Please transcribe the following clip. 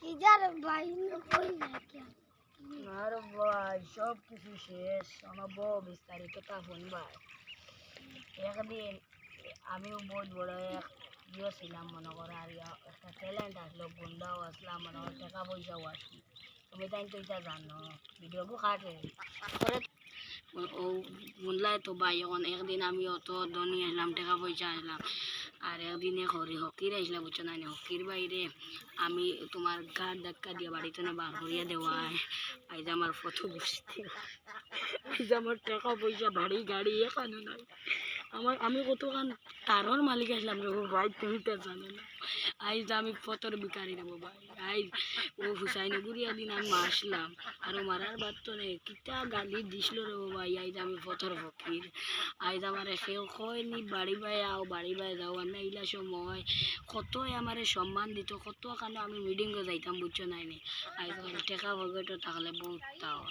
ইজার ভাই কই না কি আর ভাই সব কিছু শেষ অনব বিস্তারিত তা শুনবাই একদিন আমিও বহুত বড় এক ছিলাম মনে করো আর একটা ট্যালেন্ট আসলো গুন্ডাও আসলাম মনে করো টাকা পয়সাও আসলো তুমি তাই তো এটা জানো ভিডিওবো কাটে পরে ও বুনলাই তো ভাই এখন একদিন আমি অত ধনী আসলাম টাকা পয়সা আসলাম আর একদিনে হকির আসলাম বুঝছো না হকির বাইরে আমি তোমার গাড় ধাক্কা দিয়ে বাড়িতে না বার করিয়া দেওয়া আজ আমার ফটো বসতে আজ আমার টাকা পয়সা বাড়ি গাড়ি এখানে নাই আমি কতক্ষণ তারর মালিক আসলাম রে ভাই তুমি তো জানো না আজ আমি ফটোর বিকারি দেবো ভাই আজ ও হুসাইনে গুড়িয়া দিন আমি আসলাম আর মারার বাদ তো নেই কিতা গালি দিছিল রে ভাই আজ আমি ফটোর ফকির আজ আমার কেউ কয়নি বাড়ি বাই আও বাড়ি বাই যাও আর না ইলা সময় কতই আমার সম্মান দিত কত কারণে আমি মিটিংয়ে যাইতাম বুঝছো নাই নি আজ টাকা পকেটও থাকলে বহুত তাও